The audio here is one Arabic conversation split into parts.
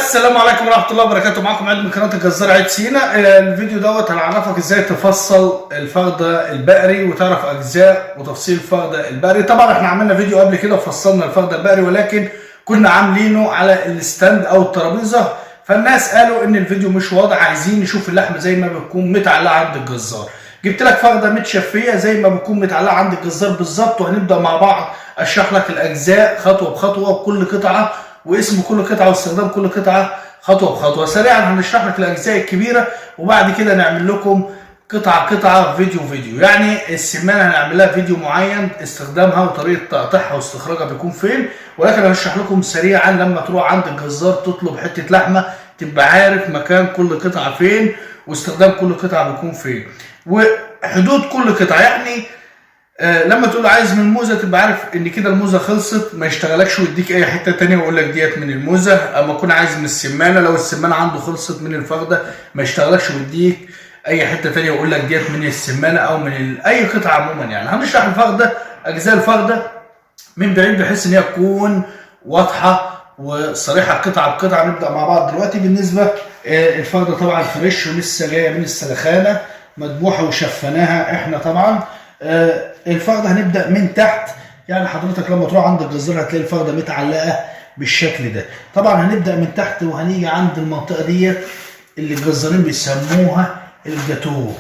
السلام عليكم ورحمه الله وبركاته. معاكم عيد من قناه الجزار عيد سينا. الفيديو دوت هنعرفك ازاي تفصل الفخده البقري وتعرف اجزاء وتفصيل الفخده البقري. طبعا احنا عملنا فيديو قبل كده وفصلنا الفخده البقري، ولكن كنا عاملينه على الستاند او الترابيزه، فالناس قالوا ان الفيديو مش واضح، عايزين نشوف اللحمه زي ما بتكون متعلقه عند الجزار. جبت لك فخده متشفيه زي ما بتكون متعلقه عند الجزار بالظبط، وهنبدا مع بعض اشرح لك الاجزاء خطوه بخطوه وكل قطعه واسم كل قطعه واستخدام كل قطعه خطوه بخطوه. سريعا هنشرح لك الاجزاء الكبيره، وبعد كده نعمل لكم قطعه قطعه فيديو. يعني السمانه هنعمل لها فيديو معين استخدامها وطريقه تقطيعها واستخراجها بيكون فين، ولكن هشرح لكم سريعا لما تروح عند الجزار تطلب حته لحمه تبقى عارف مكان كل قطعه فين واستخدام كل قطعه بيكون فين وحدود كل قطعه. يعني لما تقول عايز من الموزه تبقى عارف ان كده الموزه خلصت، ما يشتغلكش ويديك اي حته ثانيه ويقول لك ديت من الموزه. اما تكون عايز من السمانه، لو السمانه عنده خلصت من الفخده ما يشتغلكش ويديك اي حته ثانيه ويقول لك ديت من السمانه او من اي قطعه عموما. يعني هنشرح الفخده، اجزاء الفخده من بعيد بحيث ان هي تكون واضحه وصريحه قطعه بقطعه. نبدا مع بعض دلوقتي. بالنسبه الفخده طبعا فريش ولسه جايه من السلخانه مذبوحه وشفناها احنا طبعا. الفخده هنبدا من تحت، يعني حضرتك لما تروح عند الجزار هتلاقي الفخده متعلقه بالشكل ده. طبعا هنبدا من تحت وهنيجي عند المنطقه ديت اللي الجزارين بيسموها الجاتوه.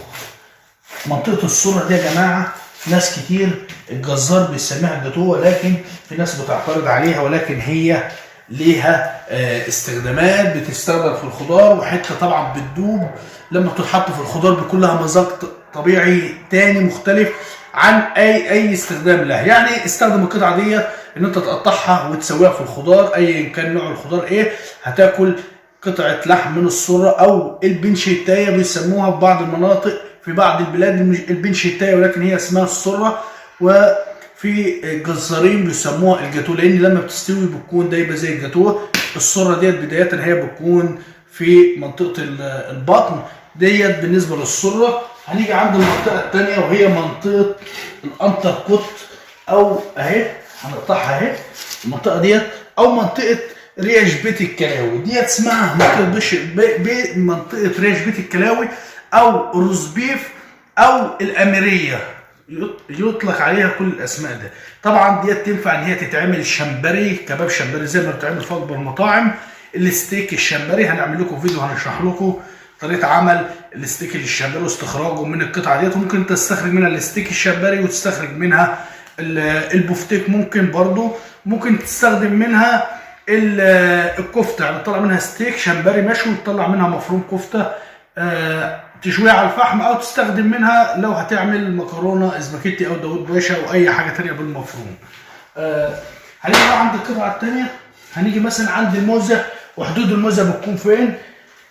منطقه السره دي يا جماعه ناس كتير الجزار بيسميها الجاتوه، ولكن في ناس بتعترض عليها، ولكن هي ليها استخدامات. بتستخدم في الخضار، وحته طبعا بتدوب لما تتحط في الخضار بيكون لها مذاق طبيعي تاني مختلف عن اي استخدام لها. يعني استخدم القطعه دي ان انت تقطعها وتسويها في الخضار ايا كان نوع الخضار ايه. هتاكل قطعه لحم من السره او البنشيتايه بيسموها في بعض المناطق، في بعض البلاد البنشيتايه ولكن هي اسمها السره، وفي الجزارين بيسموها الجاتوه لان لما بتستوي بتكون دايبه زي الجاتوه. السره ديت بدايه هي بتكون في منطقه البطن ديت بالنسبه للسره. هنيجي عند المنطقه الثانيه وهي منطقه الانتركوت، او اهي هنقطعها اهي المنطقه ديت، او منطقه ريش بيت الكلاوي ديت اسمها منطقه ريش بيت الكلاوي او روز بيف او الاميريه، يطلق عليها كل الاسماء ده. طبعا ديت تنفع ان هي تتعمل شمبري، كباب شمبري زي ما بتتعمل في اكبر المطاعم. الستيك الشمبري هنعمل لكم فيديو هنشرح لكم طريقه عمل الستيك الشمبري واستخراجه من القطعه ديت. وممكن تستخرج منها الستيك الشمبري وتستخرج منها البفتيك، ممكن برضو ممكن تستخدم منها الكفته، يعني تطلع منها ستيك شمبري مشوي وتطلع منها مفروم كفته تشويها على الفحم، او تستخدم منها لو هتعمل مكرونه اسباجيتي او داوود باشا او اي حاجه ثانيه بالمفروم. هنيجي بقى عند القطعه الثانيه، هنيجي مثلا عند الموزه وحدود الموزه بتكون فين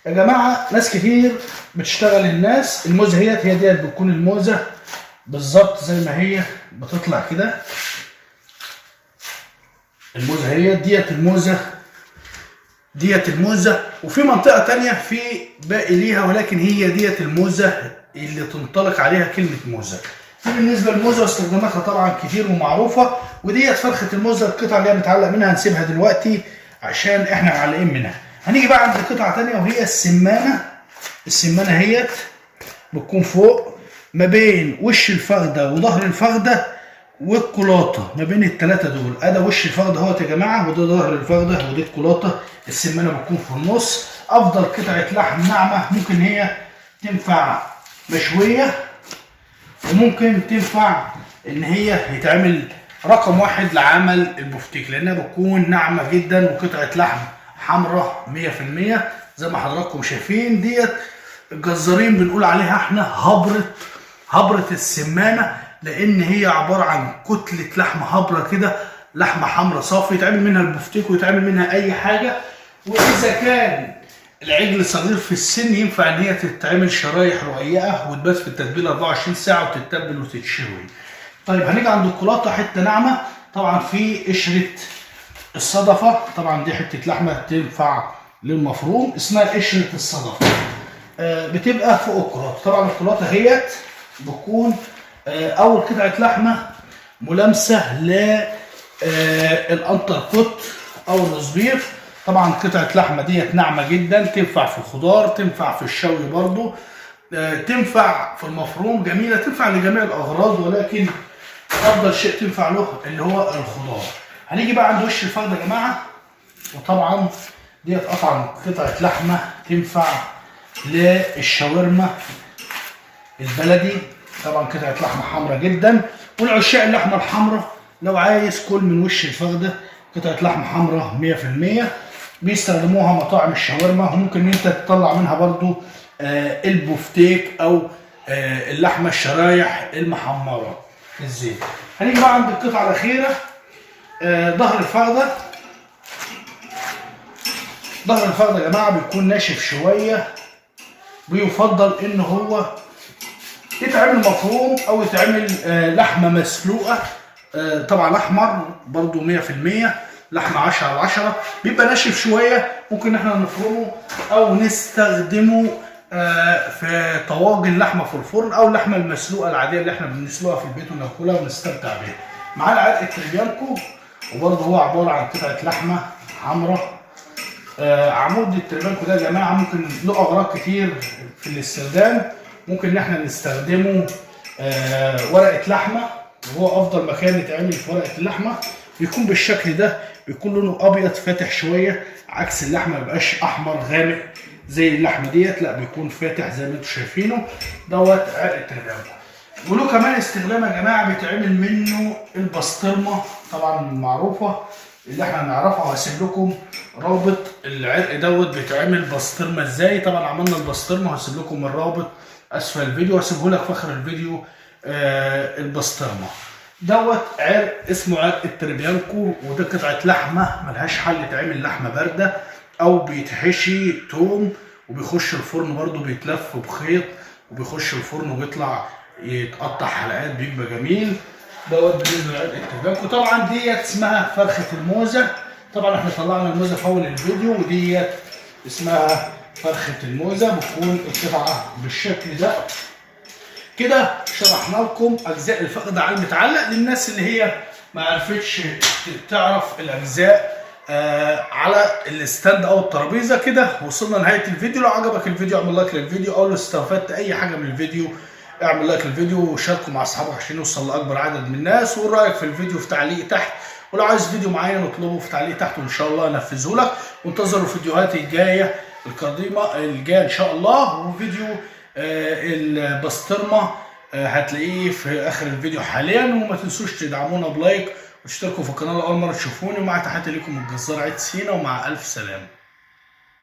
يا جماعه. ناس كتير بتشتغل الناس الموزه هي ديت بتكون الموزه بالظبط زي ما هي بتطلع كده. الموزه هي ديت الموزه، وفي منطقه ثانيه في باقي ليها، ولكن هي ديت الموزه اللي تنطلق عليها كلمه موزه. دي بالنسبه للموزه واستخداماتها طبعا كتير ومعروفه. وديت فرخه الموزه القطعه اللي هي متعلق منها هنسيبها دلوقتي عشان احنا معلقين منها. هنيجي بقى عند قطعه ثانيه وهي السمانه. السمانه هي بتكون فوق ما بين وش الفخده وظهر الفخده والكولاطه، ما بين الثلاثه دول. ادي وش الفخده اهوت يا جماعه، وده ظهر الفخده ودي الكولاطه. السمانه بتكون في النص. افضل قطعه لحم ناعمه ممكن هي تنفع مشويه، وممكن تنفع ان هي يتعمل رقم واحد لعمل البفتيك لانها بتكون ناعمه جدا وقطعه لحم حمراء 100% زي ما حضراتكم شايفين. ديت الجزارين بنقول عليها احنا هبره السمانه، لان هي عباره عن كتله لحمه هبره كده، لحمه حمراء صافي يتعمل منها البفتيك ويتعمل منها اي حاجه. واذا كان العجل صغير في السن ينفع ان هي تتعمل شرايح رقيقه وتبات في التتبيله 24 ساعه وتتبل وتتشوي. طيب هنيجي عند الكولاطه، حته ناعمه طبعا في قشره الصدفه. طبعا دي حته لحمه تنفع للمفروم اسمها قشره الصدفه، بتبقى فوق الكولاطه. طبعا الكولاطه هيت بتكون اول قطعه لحمه ملامسه للانتركوت او الروز بيف. طبعا قطعه لحمه ديت ناعمه جدا، تنفع في الخضار، تنفع في الشوي برضو، تنفع في المفروم، جميله، تنفع لجميع الاغراض، ولكن افضل شيء تنفع له اللي هو الخضار. هنيجي بقى عند وش الفخده يا جماعه، وطبعا ديت قطعه لحمه تنفع للشاورما البلدي. طبعا قطعه لحمه حمراء جدا، والعشاق اللحمه الحمراء لو عايز كل من وش الفخده قطعه لحمه حمراء 100%. بيستخدموها مطاعم الشاورما، وممكن ان انت تطلع منها برضو البوفتيك او اللحمه الشرايح المحمره في الزيت. هنيجي بقى عند القطعه الاخيره، ظهر الفخده. ظهر الفخده يا جماعه بيكون ناشف شويه، ويفضل ان هو يتعمل مفروم او يتعمل لحمه مسلوقه، طبعا احمر برضو 100%، لحمه 10/10، بيبقى ناشف شويه، ممكن احنا نفرمه او نستخدمه في طواجن لحمه في الفرن، او اللحمه المسلوقه العاديه اللي احنا بنسلقها في البيت وناكلها ونستمتع بيها. معانا عرق تريبيانكو، وبرضه هو عباره عن قطعه لحمه حمراء. عمود التريبيانكو ده يا جماعه ممكن له اغراض كتير في الاستخدام. ممكن ان احنا نستخدمه ورقه لحمه، وهو افضل مكان يتعمل في ورقه اللحمه، بيكون بالشكل ده، بيكون لونه ابيض فاتح شويه، عكس اللحمه ما بيبقاش احمر غامق زي اللحمه ديت، لا بيكون فاتح زي ما انتم شايفينه دوت عرق التريبيانكو. وله كمان استخدام يا جماعه بيتعمل منه البسطرمه، طبعا معروفه اللي احنا نعرفها، وهسيب لكم رابط العرق دوت بيتعمل بسطرمه ازاي. طبعا عملنا البسطرمه، وهسيب لكم الرابط اسفل الفيديو، وهسيبه لك في اخر الفيديو. البسطرمه دوت عرق اسمه عرق التريبيانكو، وده قطعه لحمه ملهاش حل تعمل لحمه بارده، او بيتحشي توم وبيخش الفرن برضو، بيتلف بخيط وبيخش الفرن وبيطلع يتقطع حلقات، بيبقى جميل دوت بالنسبه لعرق التريبيانكو. طبعا ديت اسمها فرخه الموزه، طبعا احنا طلعنا الموزه في اول الفيديو، وديت اسمها فرخه الموزه، بتكون القطعه بالشكل ده. كده شرحنا لكم اجزاء الفخده على المتعلق، للناس اللي هي ما عرفتش تعرف الاجزاء على الاستاند او الترابيزه. كده وصلنا لنهايه الفيديو. لو عجبك الفيديو اعمل لايك للفيديو، او لو استفدت اي حاجه من الفيديو اعمل لايك للفيديو وشاركه مع اصحابك عشان يوصل لاكبر عدد من الناس. ورايك في الفيديو في تعليق تحت، ولو عايز فيديو معين اطلبه في تعليق تحت وان شاء الله انفذه لك. وانتظروا الفيديوهات الجايه القادمه الجايه ان شاء الله. وفيديو البسطرمه هتلاقيه في اخر الفيديو حاليا. وما تنسوش تدعمونا بلايك وتشتركوا في القناه اول مره تشوفوني. ومع تحياتي لكم الجزار عيد سينا، ومع الف سلامه.